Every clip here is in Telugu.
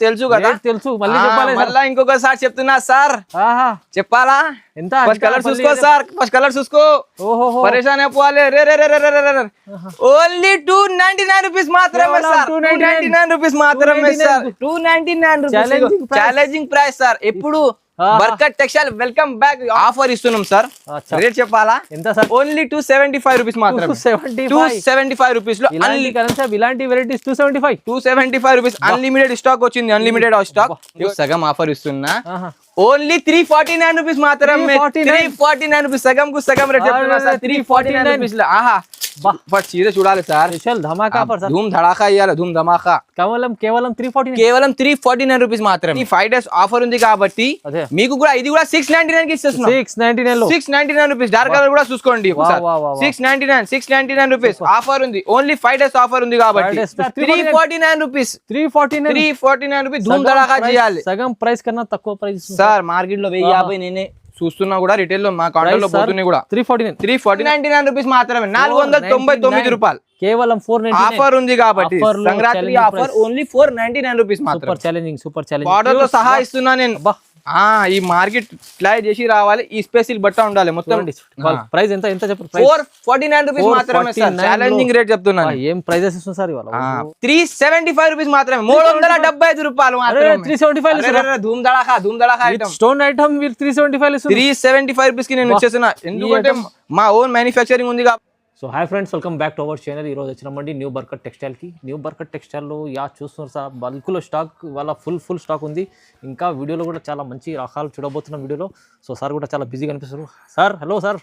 తెలుసు కదా, తెలుసు. మళ్ళీ చెప్పాలి, మళ్ళీ ఇంకొకసారి చెప్తున్నా సార్. చెప్పాలా? ఎంత? ఫస్ట్ కలర్ చూసుకో సార్, ఫస్ట్ కలర్ చూసుకో. పరేషాన్ అయిపోవాలి. ఓన్లీ 299 రూపీస్ మాత్రమే సార్, 299 రూపీస్ మాత్రమే sir, 299 rupees challenging price sir. ఎప్పుడు Barkat textile welcome back offer ఇస్తున్నాం సార్. రేట్ చెప్పాలా? ఎంత సార్? ఓన్లీ 275 రూపీస్ మాత్రమే. 275 రూపీస్ లో ఇలాంటి వెరైటీస్ 275 రూపీస్ అన్లిమిటెడ్ స్టాక్ వచ్చింది. అన్లిమిటెడ్ స్టాక్ సగం ఆఫర్ ఇస్తున్నా. ఓన్లీ 349 రూపీస్ మాత్రమే. 349 రూపీస్ సగం కు సగం రేట్ చెప్తున్నా సార్. 349 రూపీస్ లో ఆహా బట్ చీర చూడాలి సార్. ధమాకా ఆఫర్ సార్, ధూమ్ ధడాకా ఇవ్వాలి, ధూమ్ ధమాకా. కేవలం 349 రూపీస్ మాత్రమే. ఈ 5 days ఆఫర్ ఉంది కాబట్టి మీకు కూడా ఇది కూడా 699 కి ఇస్తున్నాం. 699 రూపీస్. డార్క్ కలర్ కూడా చూసుకోండి. 699 రూపీస్ ఆఫర్ ఉంది. ఓన్లీ 5 days ఆఫర్ ఉంది కాబట్టి 349 రూపీస్. 349 రూపీస్ ధూమ్ ధడాకా చేయాలి. సగం ప్రైస్ కన్నా తక్కువ ప్రైస్ సార్. మార్కెట్ లో 1050 నేనే చూస్తున్నా కూడా, రిటైల్ లో మా కాంటాక్ట్ లో పోతున్నాయి కూడా. 349 రూపీస్ మాత్రమే. 499 రూపాయలు కేవలం 499 ఆఫర్ ఉంది కాబట్టి సంక్రాంతి ఆఫర్ ఓన్లీ 499 రూపీస్ మాత్రమే. సూపర్ ఛాలెంజింగ్ ఆర్డర్ తో సహా ఇస్తున్నా నేను. ఈ మార్కెట్ ఫ్లై చేసి రావాలి. ఈ స్పెషల్ బట్ట ఉండాలి మొత్తం. ప్రైస్ ఎంత చెప్పు? 449 రూపీస్ మాత్రమే సార్. ఛాలెంజింగ్ రేట్ చెప్తున్నాను. ఏం ప్రైజెస్ ఇస్తుంది సార్ ఇవాళ? 375 రూపీస్ మాత్రమే. 375 రూపాయలు మాత్రమే. 375 ధూమ్ ధడాకా ఐటమ్. స్టోన్ ఐటమ్ 375 రూపీస్ కి నేను వచ్చేస్తున్నా. ఎందుకంటే మా ఓన్ మ్యానుఫ్యాక్చరింగ్ ఉంది కాబట్టి. So hi friends, welcome back to our channel. ఈరోజు వచ్చినామండి న్యూ బర్కత్ టెక్స్టైల్కి. న్యూ బర్కత్ టెక్స్టైల్లో చూస్తున్నారు సార్, బల్క్లో స్టాక్ వాళ్ళ ఫుల్ స్టాక్ ఉంది. ఇంకా వీడియోలో కూడా చాలా మంచి రకాలు చూడబోతున్నాం వీడియోలో. సో సార్ కూడా చాలా బిజీగా అనిపిస్తారు సార్. హలో సార్,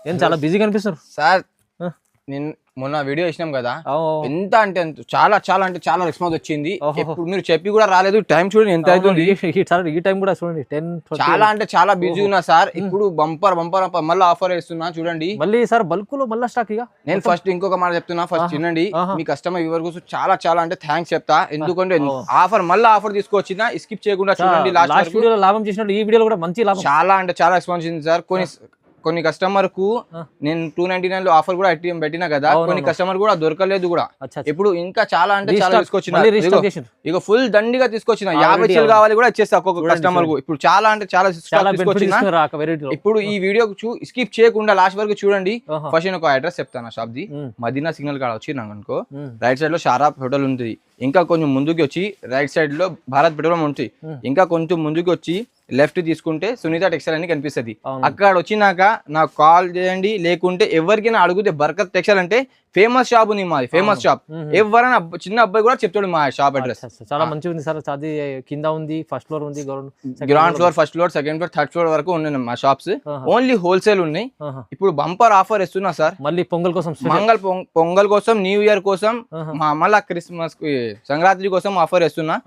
ఏం చాలా బిజీగా అనిపిస్తారు సార్? నేను మొన్న వీడియో ఇచ్చినాం కదా, ఎంత అంటే చాలా రెస్పాన్స్ వచ్చింది. ఇప్పుడు మీరు చెప్పి కూడా రాలేదు. టైం చూడండి ఎంత అవుతుంది. ఈ టైం కూడా చూడండి 10. చాలా బిజీ ఉన్నా సార్. ఇప్పుడు బంపర్ మళ్ళీ ఆఫర్ వేస్తున్నా చూడండి. మళ్ళీ సార్ బల్క్ లో మళ్ళీ స్టాక్. ఇక నేను ఫస్ట్ ఇంకొక మాట చెప్తున్నా, ఫస్ట్ వినండి. మీ కస్టమర్ వ్యూవర్ కోసం చాలా అంటే థ్యాంక్స్ చెప్తా. ఎందుకంటే ఆఫర్ మళ్ళీ ఆఫర్ తీసుకొచ్చిన స్కిప్ చేయకుండా చూడండి. లాస్ట్ వీడియోలో లాభం చేసినట్టు ఈ వీడియోలో కూడా మంచి లాభం. చాలా రెస్పాన్స్ ఉంది సార్. కొన్ని కస్టమర్ కు నేను 299 లో ఆఫర్ కూడా పెట్టినా కదా, కొన్ని కస్టమర్ కూడా దొరకలేదు కూడా. ఇప్పుడు ఇంకా చాలా తీసుకొచ్చిన. ఇక ఫుల్ దండిగా తీసుకొచ్చిన. 50 చీరలు కావాలి కూడా ఇచ్చేస్తా ఒక్కొక్క కస్టమర్ కు. ఇప్పుడు చాలా తీసుకొచ్చిన. ఇప్పుడు ఈ వీడియో స్కిప్ చేయకుండా లాస్ట్ వరకు చూడండి. ఫస్ట్ నేను ఒక అడ్రస్ చెప్తాను షాప్ ది. మదీనా సిగ్నల్ కాడ వచ్చి అనుకో, రైట్ సైడ్ లో షారాబ్ హోటల్ ఉంటుంది. ఇంకా కొంచెం ముందుకు వచ్చి రైట్ సైడ్ లో భారత్ పెట్రోల్ ఉంటుంది. ఇంకా కొంచెం ముందుకు వచ్చి లెఫ్ట్ తీసుకుంటే సునీత టెక్స్టైల్ అని కనిపిస్తుంది. అక్కడ వచ్చినాక నాకు కాల్ చేయండి. లేకుంటే ఎవరికైనా అడిగితే బర్కత్ టెక్స్టైల్ అంటే ఫేమస్ షాప్ ఉంది మాది. Famous shop. ఎవరైనా చిన్న అబ్బాయి కూడా చెప్తాడు మా షాప్ అడ్రస్. చాలా మంచిగా ఉంది సార్. అది కింద ఉంది, ఫస్ట్ ఫ్లోర్ ఉంది, ground floor, first floor, second floor, third floor వరకు ఉన్నాయి మా షాప్స్. ఓన్లీ హోల్సేల్ ఉన్నాయి. ఇప్పుడు బంపర్ ఆఫర్ ఇస్తున్నా సార్. మళ్ళీ పొంగల్ కోసం, న్యూ ఇయర్ కోసం, మళ్ళా క్రిస్మస్ సంక్రాంతి కోసం ఆఫర్ ఇస్తున్నా.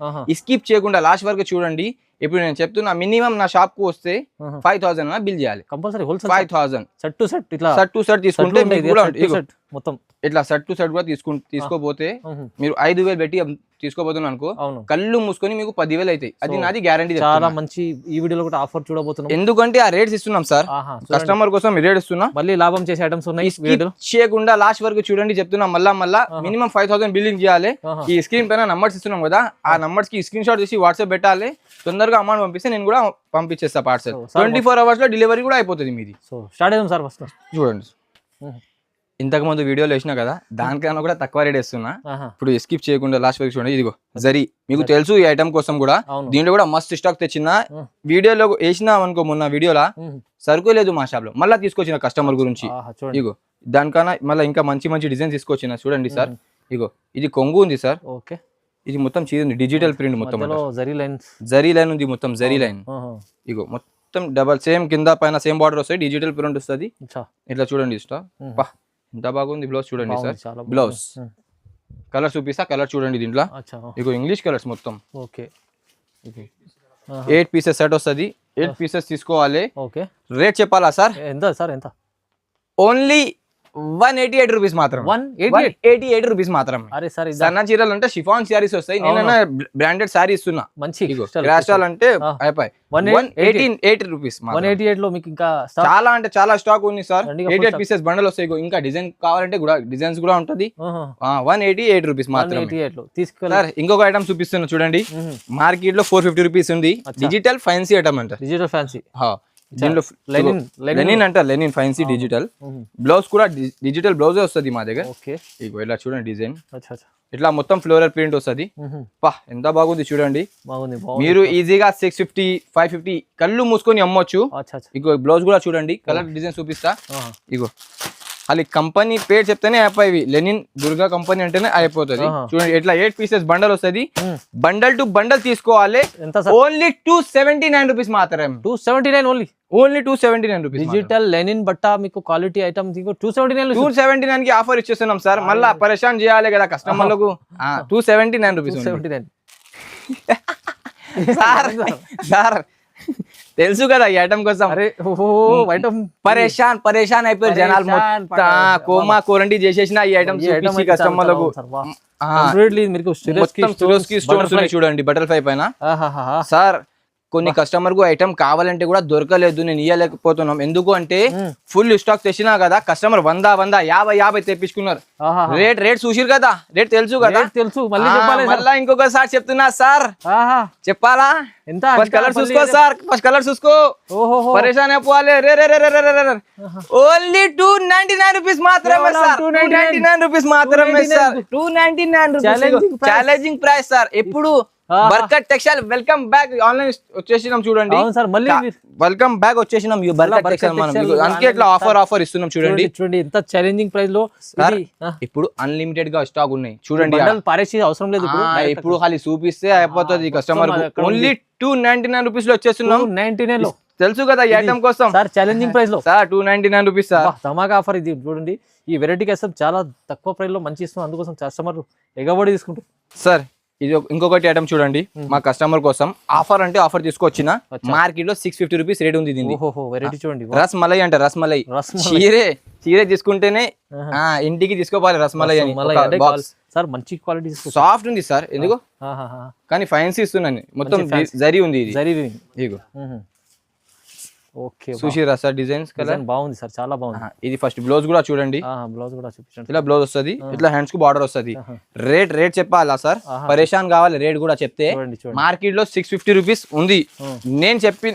స్కిప్ చేయకుండా లాస్ట్ వరకు చూడండి. ఇప్పుడు నేను చెప్తున్నా, మినిమం నా షాప్ కు వస్తే 5000 బిల్ చేయాలి కంపల్సరీ. 5000 సెట్ టు సెట్ తీసుకుంటే మొత్తం ఇట్లా సెట్ టు సెట్ కూడా తీసుకోపోతే మీరు 5000 పెట్టి తీసుకోబోతున్నా అనుకో, కళ్ళు మూసుకొని మీకు 10,000 అవుతాయి. అది నాది గ్యారంటీ. చాలా మంచి ఈ వీడియోలో కూడా ఆఫర్ చూడబోతున్నాం. ఎందుకంటే ఆ రేట్స్ ఇస్తున్నాం సార్. కస్టమర్ కోసం రేట్ ఇస్తున్నా. మళ్ళీ లాభం చేసే ఐటమ్స్ ఉన్నాయి. చేయకుండా లాస్ట్ వరకు చూడండి. చెప్తున్నా మళ్ళా మినిమం 5000 బిల్లింగ్ చేయాలి. ఈ స్క్రీన్ పైన నంబర్స్ ఇస్తున్నాం కదా, ఆ నంబర్స్ కి స్క్రీన్ షాట్ తీసి వాట్సాప్ పెట్టాలి. తొందరగా అమౌంట్ పంపిస్తే నేను కూడా పంపించేస్తా పార్సల్. 24 hours లో డెలివరీ కూడా అయిపోతుంది మీది. సో స్టార్ట్ చేద్దాం సార్. ఫస్ట్ చూడండి, ఇంతకు ముందు వీడియోలో వేసినా కదా, దానికన్నా కూడా తక్కువ రేట్ ఇస్తున్నా. ఇప్పుడు స్కిప్ చేయకుండా లాస్ట్ వరకు చూడండి. ఇదిగో జరీ, మీకు తెలుసు ఈ ఐటమ్ కోసం కూడా. దీంట్లో కూడా మస్తు స్టాక్ తెచ్చిన. వీడియోలో వేసినా అనుకో, మొన్న వీడియోలో సరుకు లేదు మా షాప్ లో, మళ్ళీ తీసుకొచ్చిన కస్టమర్ గురించి. ఇగో దానికన్నా మళ్ళీ ఇంకా మంచి డిజైన్ తీసుకొచ్చిన. చూడండి సార్, ఇగో ఇది కొంగు ఉంది సార్. ఓకే, ఇది మొత్తం చీర ఉంది, డిజిటల్ ప్రింట్ మొత్తం. జరీ లైన్ ఉంది మొత్తం, జరీ లైన్. ఇగో మొత్తం డబల్ సేమ్ కింద పైన సేమ్ బార్డర్ వస్తాయి, డిజిటల్ ప్రింట్ వస్తుంది. ఇట్లా చూడండి స్టాక్ ఎంత బాగుంది. బ్లౌజ్ చూడండి సార్. బ్లౌజ్ కలర్ చూపిస్తా. కలర్ చూడండి దీంట్లో. ఇగో ఇంగ్లీష్ కలర్స్ మొత్తం. ఓకే, 8 పీసెస్ సెట్ వస్తుంది. 8 పీసెస్ తీసుకోవాలి. ఓకే, రేట్ చెప్పాలా సార్? ఎంత సార్? ఎంత? ఓన్లీ 188 రూపీస్ మాత్రం. 188 రూపీస్ మాత్రం. అరే సార్ సన్న చీరలు అంటే షిఫాన్ శారీస్ వస్తాయి, నేనైనా బ్రాండెడ్ శారీ ఇస్తున్నా. మంచి క్రాస్టాల్ అంటే అయిపోయి 188 రూపీస్. 188 లో మీకు ఇంకా చాలా అంటే చాలా స్టాక్ ఉంది సార్. 88 పీసెస్ బండల్ వస్తాయి. ఇంకా డిజైన్ కావాలంటే కూడా డిజైన్స్ కూడా ఉంటది. 188 రూపీస్ మాత్రం. సార్ ఇంకొక ఐటమ్ చూపిస్తున్నా చూడండి. మార్కెట్ లో 450 రూపీస్ ఉంది. డిజిటల్ ఫ్యాన్సీ ఐటమ్ అంట. డిజిటల్ ఫ్యాన్సీ దీంట్లో లెనిన్ అంటారు, లెనిన్ ఫ్యాన్సీ డిజిటల్. బ్లౌజ్ కూడా డిజిటల్ బ్లౌజే వస్తుంది మా దగ్గర. ఇగో ఇలా చూడండి డిజైన్, ఇట్లా మొత్తం ఫ్లోరల్ ప్రింట్ వస్తుంది. పా ఎంత బాగుంది చూడండి. మీరు ఈజీగా 650 550 కళ్ళు మూసుకొని అమ్మొచ్చు. ఇగో బ్లౌజ్ కూడా చూడండి, కలర్ డిజైన్ చూపిస్తా. ఇగో అది కంపెనీ పేరు చెప్తేనే అయిపోయి, లెనిన్ దుర్గా కంపెనీ అంటేనే అయిపోతుంది. చూడండి ఇట్లా 8 పీసెస్ బండల్ వస్తుంది. బండల్ టు బండల్ తీసుకోవాలి. ఓన్లీ 279 రూపీస్ మాత్రమే. 279 ఓన్లీ 279 రూపీస్. డిజిటల్ లెనిన్ బట్ట మీకు క్వాలిటీ ఐటమ్ 279 కి ఆఫర్ ఇచ్చేస్తున్నాం సార్. మళ్ళా పరేషాన్ చేయాలి కదా కస్టమర్లకు. 279 రూపీస్. 279 సార్ తెలుసు కదా ఈ ఐటమ్ కోసం. పరేషాన్ అయిపోయారు జనాలు. కోమా కోరండి చేసేసిన ఈ ఐటమ్ కస్టమర్లకు. చూడండి బటర్ఫ్లై పైన. సార్ కొన్ని కస్టమర్ కు ఐటమ్ కావాలంటే కూడా దొరకలేదు, నేను ఇయ్యలేకపోతున్నాం. ఎందుకు అంటే ఫుల్ స్టాక్ తెచ్చినా కదా, కస్టమర్ 100 50 తెప్పించుకున్నారు. రేట్ చూసిరు కదా, రేట్ తెలుసు కదా. తెలుసు మళ్ళా ఇంకొకసారి చెప్తున్నా సార్, చెప్పాలా? ఫస్ట్ కలర్ చూసుకో సార్, ఫస్ట్ కలర్ చూసుకో. పరేషాన్ అయిపోవాలి. ఓన్లీ 299 రూపీస్ మాత్రమే సార్. 299 రూపీస్ మాత్రమే sir. 299 rupees challenging price sir. ఎప్పుడు Barkat textile welcome back online వచ్చేసినాం చూడండి. వెల్కమ్ బ్యాక్ వచ్చేసినాం బర్కత్ టెక్స్టైల్. మనం అందుకే ఇట్లా ఆఫర్ ఇస్తున్నాం చూడండి. చూడండి ఎంత ఛాలెంజింగ్ ప్రైస్ లో. ఇప్పుడు అన్లిమిటెడ్ గా స్టాక్ ఉన్నాయి చూడండి. అవసరం లేదు ఇప్పుడు ఖాళీ చూపిస్తే అయిపోతుంది కస్టమర్. ఓన్లీ 299 రూపీస్ లో వచ్చేస్తున్నాం. 299 లో తెలుసు కదా ఈ ఐటమ్ కోసం సార్. ఛాలెంజింగ్ ప్రైస్ లో సార్ 299 రూపీస్ సార్. ధమాకా ఆఫర్ ఇది చూడండి. ఈ వెరైటీ కోసం చాలా తక్కువ ప్రైస్ లో మంచి ఇస్తున్నాం, అందుకోసం కస్టమర్ ఎగబడి తీసుకుంటారు సార్. ఇది ఇంకొకటి ఐటమ్ చూడండి, మా కస్టమర్ కోసం ఆఫర్ అంటే ఆఫర్ తీసుకొచ్చిన. మార్కెట్ లో 650 రూపీస్ రేట్ ఉంది దీన్ని. వెరైటీ చూడండి, రస్మలై అంట. రస్మలై చీరే తీసుకుంటేనే ఇంటికి తీసుకోవాలి రస్మలై అని. సార్ మంచి క్వాలిటీ సాఫ్ట్ ఉంది సార్. ఎందుకు కానీ ఫైన్సీ ఇస్తున్నాను. మొత్తం జరీ ఉంది ఇది. జరీ ఇగో ఓకే చూసిరా సార్ డిజైన్స్ కలర్ బాగుంది సార్, చాలా బాగుంది. ఇది ఫస్ట్ బ్లౌజ్ కూడా చూడండి. బ్లౌజ్ కూడా చూపించండి. ఇలా బ్లౌజ్ వస్తుంది, ఇట్లా హ్యాండ్స్ కు బార్డర్ వస్తుంది. రేట్ చెప్పాలా సార్? పరేషాన్ కావాలి రేట్ కూడా చెప్తే. మార్కెట్ లో 650 రూపీస్ ఉంది.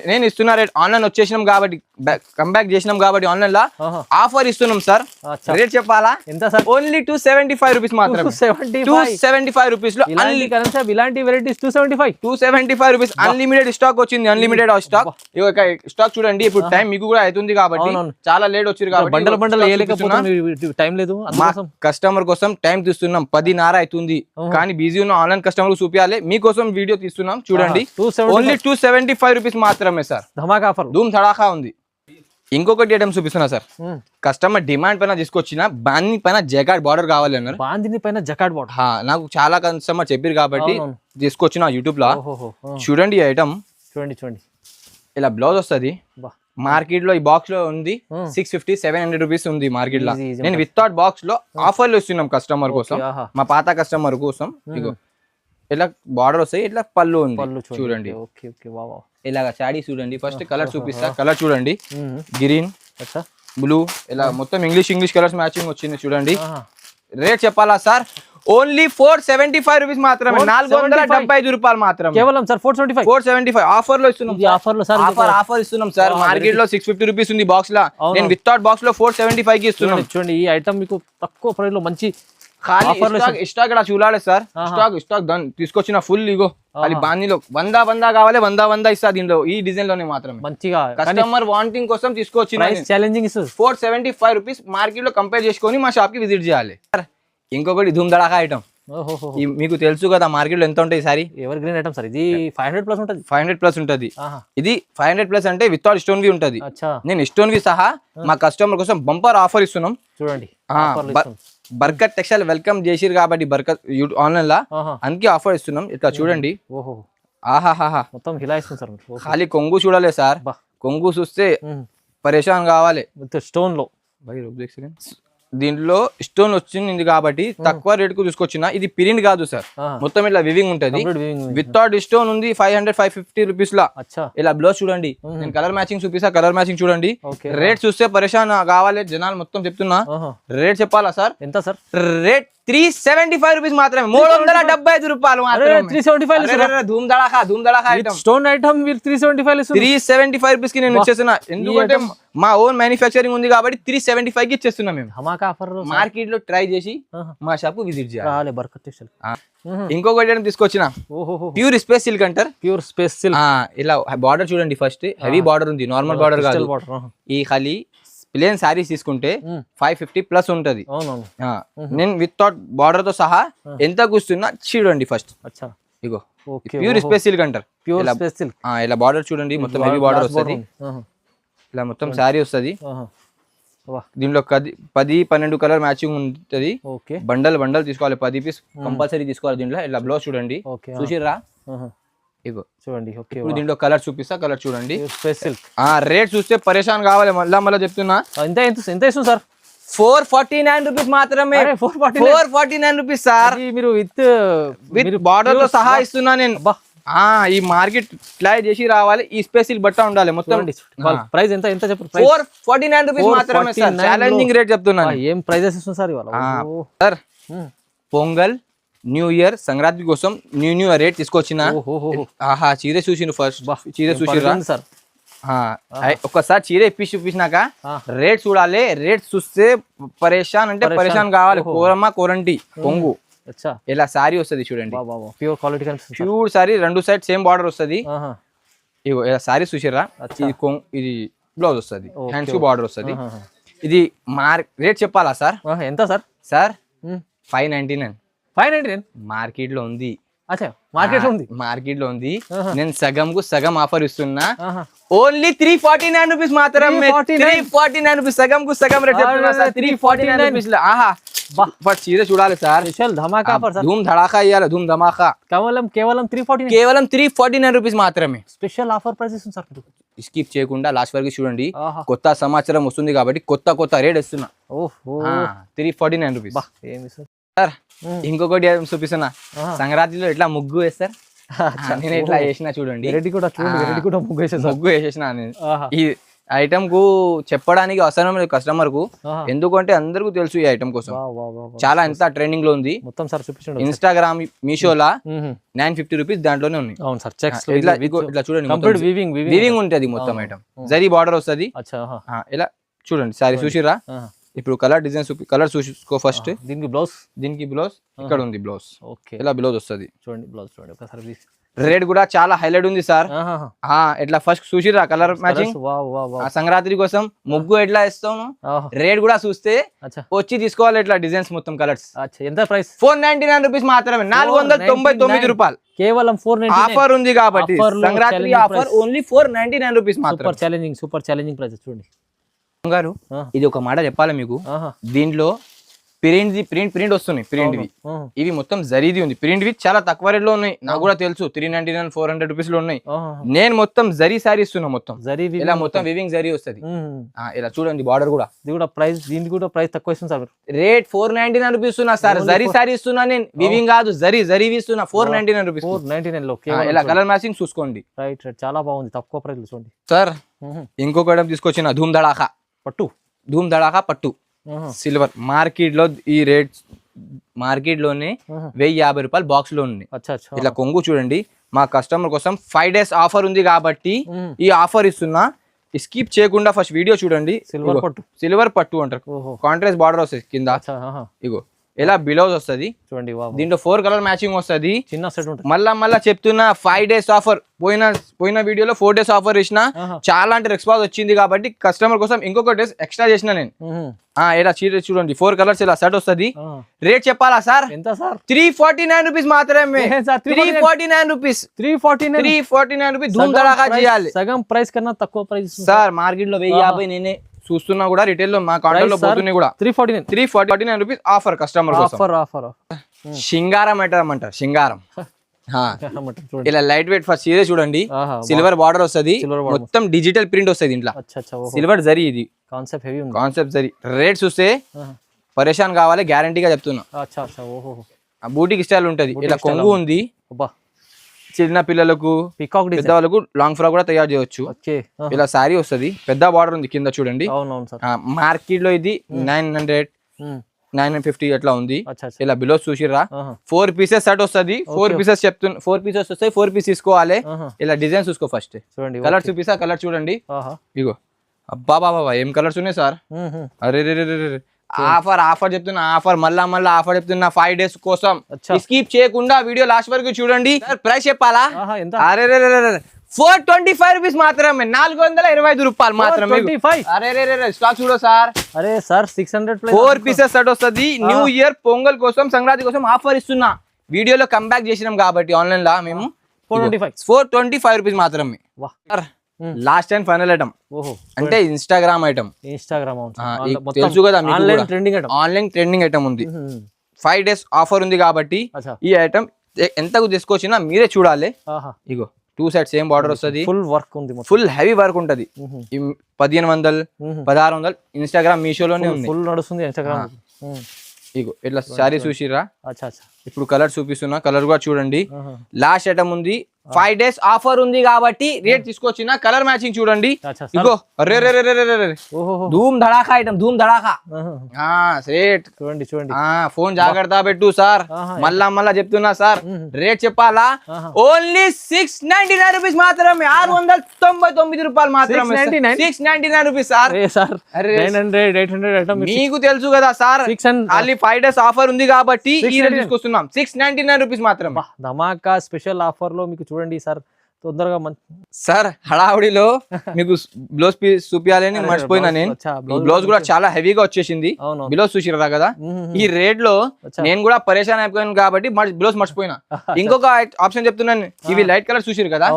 నేను ఇస్తున్నా రేట్. ఆన్లైన్ వచ్చేసినాం కాబట్టి, కంబ్యాక్ చేసినాం కాబట్టి ఆన్లైన్ లో ఆఫర్ ఇస్తున్నాం సార్. రేట్ చెప్పాలా? ఎంత సార్? ఓన్లీ 275 రూపీస్ మాత్రం. 275 రూపీస్ లో ఇలాంటి వెరైటీస్ 275 రూపీస్. అన్లిమిటెడ్ స్టాక్ వచ్చింది. అన్లిమిటెడ్ స్టాక్ చూడండి. ఇప్పుడు టైం మీకు కూడా అవుతుంది కాబట్టి, చాలా లేట్ వచ్చారు కాబట్టి టైం లేదు. కస్టమర్ కోసం టైం తీస్తున్నాం. 10:30 అవుతుంది కానీ బిజీ ఉన్న ఆన్లైన్ కస్టమర్ చూపించాలి. మీకోసం వీడియో తీస్తున్నాం చూడండి. ఓన్లీ 275 రూపీస్ మాత్రమే సార్. ధమాకా ఆఫర్, ధూమ్ ధడాకా ఉంది. ఇంకొకటి ఐటమ్ చూపిస్తున్నా సార్. కస్టమర్ డిమాండ్ పైన తీసుకొచ్చిన బాందిని పైన జకాట్ బార్డర్ కావాలి అన్నారు. బాందిని పైన జకాట్ బార్డర్ నాకు చాలా కస్టమర్ చెప్పారు కాబట్టి తీసుకొచ్చిన యూట్యూబ్ లో. చూడండి ఐటమ్ చూడండి. ఇలా బ్లౌజ్ వస్తుంది. మార్కెట్ లో ఈ బాక్స్ లో ఉంది 650-700 రూపీస్ ఉంది మార్కెట్ లో. నేను వితౌట్ బాక్స్ లో ఆఫర్ లో ఇస్తున్నాం కస్టమర్ కోసం, మా పాత కస్టమర్ కోసం. ఇగో ఇలా బార్డర్ వస్తాయి, ఇట్లా పళ్ళు ఉంది చూడండి. ఇలాగా శాడీ చూడండి. ఫస్ట్ కలర్ చూపిస్తా. కలర్ చూడండి, గ్రీన్ బ్లూ ఇలా మొత్తం ఇంగ్లీష్ కలర్స్ మ్యాచింగ్ వచ్చింది చూడండి. రేట్ చెప్పాలా సార్? ఓన్లీ 475 రూపీస్ మాత్రమే. 475 రూపాయలు మాత్రమే కేవలం సార్. 475 ఆఫర్ లో ఇస్తున్నాం. ఆఫర్ ఇస్తున్నాం సార్. మార్కెట్ లో 650 రూపీస్ ఉంది బాక్స్ లో. నేను వితౌట్ బాక్స్ లో 475 కి ఇస్తున్నాం. చూడండి ఈ ఐటమ్ మీకు తక్కువ ప్రైస్ లో మంచి స్టాక్ ఇక్కడ చూడాలి సార్. స్టాక్ తీసుకొచ్చిన ఫుల్. ఇగో అది బాందీలో 100 కావాలి, 100 ఇస్తా దీనిలో. ఈ డిజైన్ లోనే మాత్రమే మంచిగా కస్టమర్ వాంటింగ్ కోసం తీసుకొచ్చిన. Challenging 475 rupees. మార్కెట్ లో కంపేర్ చేసుకొని మా షాప్ కి విజిట్ చేయాలి. ఇంకొకటి ధూమ్ ధడాకా ఐటమ్. మీకు తెలుసు కదా మార్కెట్ లో ఎంత ఉంటాయి sorry. Ever green item sir. ఇది 500+ ఉంటుంది. 500+ ఉంటది. ఇది 500+ అంటే వితౌట్ స్టోన్ వి ఉంటది. నేను స్టోన్ వి సహా మా కస్టమర్ కోసం బంపర్ ఆఫర్ ఇస్తున్నాం చూడండి. బర్కత్ టెక్స్టైల్ వెల్కమ్ చేసిరు కాబట్టి బర్కత్ ఆన్లైన్ లా అందుకే ఆఫర్ ఇస్తున్నాం. ఇట్లా చూడండి. ఆహాహా మొత్తం హిలాయిస్తుంది సార్. ఖాళీ కొంగు చూడాలి సార్. కొంగు చూస్తే పరేషాన్ కావాలి. స్టోన్ లో దీంట్లో స్టోన్ వచ్చింది కాబట్టి తక్కువ రేట్ కు తీసుకొచ్చిన. ఇది ప్రింట్ కాదు సార్, మొత్తం ఇట్లా వివింగ్ ఉంటది. వితౌట్ స్టోన్ ఉంది 500-550 రూపీస్ లా. ఇలా బ్లౌజ్ చూడండి, నేను కలర్ మ్యాచింగ్ చూపిస్తా, కలర్ మ్యాచింగ్ చూడండి. రేట్ చూస్తే పరేషాన్ కావాలి జనాలు, మొత్తం చెప్తున్నా. రేట్ చెప్పాలా సార్? ఎంత సార్ రేట్? 375 రూపీస్ మాత్రమే, 375 రూపాయలు మాత్రమే. 375 ధూమ్ దడాకా ఐటమ్, స్టోన్ ఐటమ్ 375 రూపీస్ కి నేను ఇచ్చేస్తున్నా. ఎందుకంటే మా ఓన్ మ్యానుఫ్యాక్చరింగ్ ఉంది కాబట్టి 375 కి ఇచ్చేస్తున్నా మేము. ధమాకా ఆఫర్ మార్కెట్ లో ట్రై చేసి మా షాప్ విజిట్ చేయాలి. బర్కత్ టెక్స్టైల్. ఇంకొకటి ఐటమ్ తీసుకొచ్చిన, ప్యూర్ స్పేస్ సిల్క్ అంటారు. Pure space silk. ఇలా బార్డర్ చూడండి, ఫస్ట్ హెవీ బార్డర్ ఉంది, నార్మల్ బార్డర్ కాదు. ఈ ఖాళీ ప్లేన్ సారీస్ తీసుకుంటే 550 ప్లస్ ఉంటది. నేను వితౌట్ బార్డర్ తో సహా ఎంత కూస్తున్నా చూడండి ఫస్ట్. ఇగో ప్యూర్ స్పేస్ సిల్క్ అంటారు. ఇలా బార్డర్ చూడండి, మొత్తం హెవీ బార్డర్ వస్తుంది. ఇలా మొత్తం సారీ వస్తుంది. దీంట్లో 10-12 కలర్ మ్యాచింగ్ ఉంటుంది. బండల్ తీసుకోవాలి, 10 పీస్ కంపల్సరీ తీసుకోవాలి. దీంట్లో ఇలా బ్లౌజ్ చూడండి, చూసిర్రా? ఇగో చూడండి. ఇప్పుడు దీంట్లో కలర్ చూపిస్తా, కలర్ చూడండి. రేట్ చూస్తే పరేషాన్ కావాలి. మళ్ళా చెప్తున్నా, ఎంత ఇస్తుంది సార్? 449 రూపీస్ మాత్రమే. 449 రూపీస్ సార్. మీరు విత్ బార్డర్ తో సహా ఇస్తున్నా నేను. ఈ మార్కెట్ ట్రై చేసి రావాలి. ఈ స్పెషల్ బట్ట ఉండాలి మొత్తం. ప్రైస్ ఎంత చెప్పు? 449 రూపీస్ మాత్రమే సార్. ఛాలెంజింగ్ రేట్ చెప్తున్నా. ఏం ప్రైజెస్ ఇస్తుంది సార్ ఇవాళ? Sir pongal, new year, Sankranti కోసం న్యూ రేట్ తీసుకొచ్చిన. చీర చూసిండు ఫస్ట్, చీర చూసిరా సార్? ఒక్కసారి చీర ఇప్పి చూపించినాక రేట్ చూడాలి. రేట్ చూస్తే పరేషాన్ అంటే పరేషాన్ కావాలి. కోరమ్మ కోరంటి పొంగు ఇలా సారీ వస్తుంది చూడండి, pure quality. Pure sorry, 2 side same border వస్తుంది. ఇగో ఇలా సారీ చూసిరా? ఇది బ్లౌజ్ వస్తుంది, హ్యాండ్స్ కు బార్డర్ వస్తుంది. ఇది రేట్ చెప్పాలా సార్? ఎంత సార్? సార్ 599 మార్కెట్ లో ఉంది. మార్కెట్ లో ఉంది. నేను సగం కు సగం ఆఫర్ ఇస్తున్నా. ఓన్లీ 349 రూపీస్ మాత్రమే. 349 రూపీస్, సగం కు సగం రేట్ చెప్తున్నా సార్. 349 రూపీస్. బట్ చీర చూడాలి సార్. ధమాకా ఆఫర్ సార్. ధూమ్ ధడాకా ఇయ్యాలి, ధూమ్ ధమాకా. కేవలం 349 రూపీస్ మాత్రమే. స్పెషల్ ఆఫర్ ప్రైస్ ఇస్తుంది సార్. స్కిప్ చేయకుండా లాస్ట్ వరకు చూడండి. కొత్త సంవత్సరం వస్తుంది కాబట్టి కొత్త రేట్ ఇస్తున్నా. 349 రూపీస్ సార్. ఇంకొకటి చూపిస్తున్నా, సంక్రాంతిలో ఎట్లా ముగ్గు వేస్తారు, నేను ఇట్లా వేసిన చూడండి. ముగ్గు వేసేసిన. ఈ ఐటమ్ కు చెప్పడానికి అవసరం లేదు కస్టమర్ కు, ఎందుకంటే అందరికీ తెలుసు ఈ ఐటమ్ కోసం. చాలా ఎంత ట్రెండింగ్ లో ఉంది. మొత్తం సార్ చూపించండి. ఇన్స్టాగ్రామ్, మీషోలా 950 రూపీస్ దాంట్లోనే ఉన్నాయి. ఇట్లా చూడండి, వీవింగ్ ఉంటది మొత్తం ఐటమ్. జరీ బార్డర్ వస్తుంది. ఇలా చూడండి సారీ చూసిరా? ఇప్పుడు కలర్ డిజైన్ కలర్ చూసుకో ఫస్ట్. దీనికి బ్లౌజ్ ఇక్కడ ఉంది. బ్లౌజ్ ఇలా బ్లౌజ్ వస్తుంది చూడండి. బ్లౌజ్ చూడండి ఒకసారి. రేట్ కూడా చాలా హైలైట్ ఉంది సార్. ఇట్లా ఫస్ట్ చూసిరా కలర్ మ్యాచింగ్. సంక్రాంతి కోసం ముగ్గు ఎట్లా ఇస్తాను, రేట్ కూడా చూస్తే వచ్చి తీసుకోవాలి. ఇట్లా డిజైన్స్ మొత్తం కలర్స్. ఎంత ప్రైస్? 499 రూపీస్ మాత్రమే. 499 రూపాయలు కేవలం. 499 ఆఫర్ ఉంది కాబట్టి సంక్రాంతి ఆఫర్ ఓన్లీ 499 రూపీస్ మాత్రం. సూపర్ ఛాలెంజింగ్ ప్రైస్ చూడండి గారు. ఇది ఒక మాట చెప్పాలి మీకు, దీంట్లో ప్రింట్ వస్తున్నాయి. ప్రింట్వి ఇవి మొత్తం జరీది ఉంది. ప్రింట్వి చాలా తక్కువ రేట్ లో ఉన్నాయి, నాకు కూడా తెలుసు. 399 400 రూపీస్ లో ఉన్నాయి. నేను మొత్తం జరీ సారీ ఇస్తున్నా. మొత్తం ఇలా మొత్తం వివింగ్ జరీ వస్తుంది. ఇలా చూడండి బార్డర్ కూడా. దీనికి కూడా ప్రైస్ తక్కువ ఇస్తుంది సార్. రేట్ 499 రూపీస్ ఇస్తున్నా సార్. జరీ సారీ ఇస్తున్నా నేను, వివింగ్ కాదు, జరీ ఇస్తున్నా. 499 రూపీస్. 499 లో ఇలా కలర్ మ్యాచింగ్ చూసుకోండి. రైట్, చాలా బాగుంది, తక్కువ ప్రైస్ చూడండి సార్. ఇంకొక ఐటమ్ తీసుకొచ్చిన, ధూమ్ ధడాకా పట్టు సిల్వర్. మార్కెట్ లో ఈ రేట్ మార్కెట్ లోనే 1050 రూపాయలు బాక్స్ లో ఉంది. ఇట్లా కొంగు చూడండి. మా కస్టమర్ కోసం 5 days ఆఫర్ ఉంది కాబట్టి ఈ ఆఫర్ ఇస్తున్నా. స్కిప్ చేయకుండా ఫస్ట్ వీడియో చూడండి. సిల్వర్ పట్టు అంటారు. కాంట్రాస్ట్ బార్డర్ వస్తుంది కింద. ఇగో ఇలా బ్లౌజ్ వస్తుంది చూడండి. దీంట్లో 4 కలర్ మ్యాచింగ్ వస్తుంది. చిన్న సెట్ ఉంటుంది. మళ్ళా చెప్తున్నా 5 days ఆఫర్. పోయిన వీడియోలో 4 days ఆఫర్ ఇచ్చిన. చాలా అంటే రెస్పాన్స్ వచ్చింది కాబట్టి కస్టమర్ కోసం ఇంకొక డేస్ ఎక్స్ట్రా చేసిన నేను. ఇలా చీర చూడండి, 4 కలర్స్ ఇలా సెట్ వస్తుంది. రేట్ చెప్పాలా సార్? ఎంత సార్? 349 రూపీస్ మాత్రమే. 349 రూపీస్. 349 రూపీస్. ధూమ్ ధడాకా చేయాలి. సగం ప్రైస్ కన్నా తక్కువ ప్రైస్ సార్. మార్కెట్ లో 1050 నేనే చూస్తున్నా కూడా, రిటైల్ లో మా కాంటాక్ట్ లో పోతున్నాయి కూడా. 349 రూపీస్ ఆఫర్ కస్టమర్ కోసం. సింగారం అంటారు. సింగారం ఇలా లైట్ వెయిట్ ఫస్ట్ చీర చూడండి. సిల్వర్ బార్డర్ వస్తుంది, మొత్తం డిజిటల్ ప్రింట్ వస్తుంది ఇంట్లో. సిల్వర్ జరీ ఇది కాన్సెప్ట్ జరీ. రేట్ చూస్తే పరేషాన్ కావాలి గ్యారంటీగా చెప్తున్నా. అచ్చా అచ్చా ఓహో. బూటిక్ స్టైల్ ఉంటది, ఇట్లా కొంగు ఉంది. అబ్బా చిన్న పిల్లలకు పికాక్ డిజైన్, పెద్దవాళ్ళకు లాంగ్ ఫ్రాక్ కూడా తయారు చేయొచ్చు. ఓకే ఇలా శారీ వస్తది, పెద్ద బార్డర్ ఉంది కింద చూడండి. అవునవును సార్. మార్కెట్ లో ఇది 900 950 అట్లా ఉంది. అచ్చా అచ్చా ఇలా బిలో చూసిర్రా 4 పీసెస్ సెట్ వస్తది. 4 పీసెస్ చెప్తున్నా, 4 పీసెస్ వస్తాయి. 4 పీస్ తీసుకోవాలి. ఇలా డిజైన్ చూసుకో ఫస్ట్, చూడండి కలర్ చూపిస్తా. కలర్ చూడండి, ఇగో అబ్బా బాబా ఏం కలర్స్ ఉన్నాయి సార్. అరే రే రే రే, ఆఫర్ చెప్తున్నా, ఆఫర్ మళ్ళా ఆఫర్ చెప్తున్నా 5 days కోసం. స్కిప్ చేయకుండా వీడియో లాస్ట్ వరకు చూడండి. ప్రైస్ చెప్పాలా? అరే రే రే 425 రూపీస్ మాత్రమే, 425 రూపాయలు మాత్రమే. అరే రే రే స్టాక్ చూడో సార్. అరే సార్ 600 4 పీసెస్ సెట్ వస్తుంది. న్యూ ఇయర్ పొంగల్ కోసం, సంక్రాంతి కోసం ఆఫర్ ఇస్తున్నా. వీడియోలో కంబ్యాక్ చేసినాం కాబట్టి ఆన్లైన్ లా మేము 425 రూపీస్ మాత్రమే. లాస్ట్ అండ్ ఫైనల్ ఐటమ్ అంటే ఇన్స్టాగ్రామ్ ఐటమ్. తెలుసు కదా ఆన్లైన్ ట్రెండింగ్ ఐటమ్ ఉంది. 5 days ఆఫర్ ఉంది కాబట్టి ఈ ఐటమ్ ఎంతకు తీసుకొచ్చినా మీరే చూడాలి. ఇగో 2 sets సేమ్ బార్డర్ వస్తుంది, ఫుల్ వర్క్ ఉంది, ఫుల్ హెవీ వర్క్ ఉంటది. 1500 1600 ఇన్స్టాగ్రామ్ మీషోలోనే ఉంది, ఫుల్ నడుస్తుంది ఇన్స్టాగ్రామ్. ఇగో ఇట్లా శారీ చూసిరా. ఇప్పుడు కలర్ చూపిస్తున్నా, కలర్ కూడా చూడండి. లాస్ట్ ఐటమ్ ఉంది, 5 days ఆఫర్ ఉంది కాబట్టి రేట్ తీసుకొచ్చిన. కలర్ మ్యాచింగ్ చూడండి. ఇగో రే రే రే రే రే ధూమ్ ధడాకా ఐటమ్, ధూమ్ ధడాకా రేట్ చూడండి. ఫోన్ జాగ్రత్త పెట్టు సార్, మళ్ళా చెప్తున్నా సార్. రేట్ చెప్పాలా? ఓన్లీ 699 రూపీస్ మాత్రమే, 699 రూపాయలు మాత్రమే. 699 రూపీస్ సార్. మీకు తెలుసు కదా సార్, ఓన్లీ 5 days ఆఫర్ ఉంది కాబట్టి ఈ రేట్ తీసుకొస్తున్నాం. 699 రూపీస్ మాత్రమే. ధమాకా స్పెషల్ ఆఫర్ లో మీకు చూడండి సార్, తొందరగా సార్. హడావుడిలో మీకు బ్లౌజ్ పీస్ చూపించాలని మర్చిపోయినా నేను. బ్లౌజ్ కూడా చాలా హెవీగా వచ్చేసింది. బ్లౌజ్ చూసిరా కదా. ఈ రేట్ లో నేను కూడా పరేషాన్ అయిపోయాను కాబట్టి బ్లౌజ్ మర్చిపోయినా. ఇంకొక ఆప్షన్ చెప్తున్నాను, ఇవి లైట్ కలర్ చూసిరు కదా,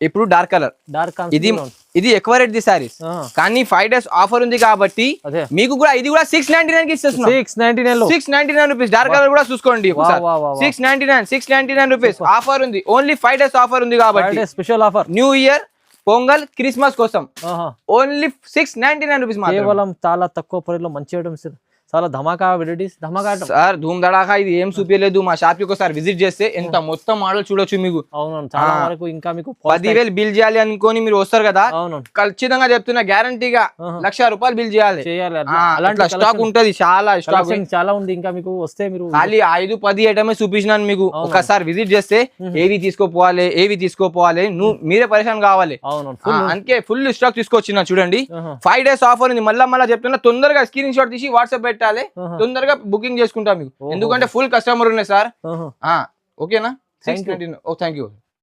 ఇప్పుడు డార్క్ కలర్. ఇది ఎక్కువ రేట్ ది సారీస్, కానీ 5 days ఆఫర్ ఉంది కాబట్టి మీకు కూడా ఇది కూడా 699 కి ఇస్తున్నాం. 699 రూపీస్. డార్క్ కలర్ కూడా చూసుకోండి. 699 రూపీస్ ఆఫర్ ఉంది. ఓన్లీ 5 days ఆఫర్ ఉంది కాబట్టి special offer. New year pongal Christmas కోసం ఓన్లీ 699 రూపీస్ మాత్రమే. కేవలం చాలా తక్కువ ప్రైస్ లో మంచి ఐటమ్స్, చాలా ధమాకా వెరైటీస్, ధమాకా సార్. ధూమ్ ధడాకా ఇది ఏం చూపించలేదు. మా షాప్ కి ఒకసారి విజిట్ చేస్తే ఎంత మొత్తం మోడల్ చూడొచ్చు మీకు. అవును, చాలా వరకు ఇంకా మీకు 10,000 బిల్ చేయాలి అనుకోని మీరు వస్తారు కదా, ఖచ్చితంగా చెప్తున్నా గ్యారంటీగా 1,00,000 రూపాయలు బిల్ చేయాలి. అలాంటి స్టాక్ ఉంటది, చాలా స్టాక్ చాలా ఉంది. ఇంకా మీకు వస్తే మీరు ఖాళీ 5-10 ఐటమే చూపించినాను మీకు. ఒకసారి విజిట్ చేస్తే ఏవి తీసుకోపోవాలి మీరే పరేషాన్ కావాలి. అందుకే ఫుల్ స్టాక్ తీసుకొచ్చిన చూడండి. 5 days ఆఫర్ ఉంది. మళ్ళా చెప్తున్నా, తొందరగా స్క్రీన్ షాట్ తీసి వాట్సాప్ పెట్టాలి, తొందరగా బుకింగ్ చేసుకుంటా మీకు. ఎందుకంటే ఫుల్ కస్టమర్ ఉన్నాయి సార్. ఓకేనా? 699. Thank you.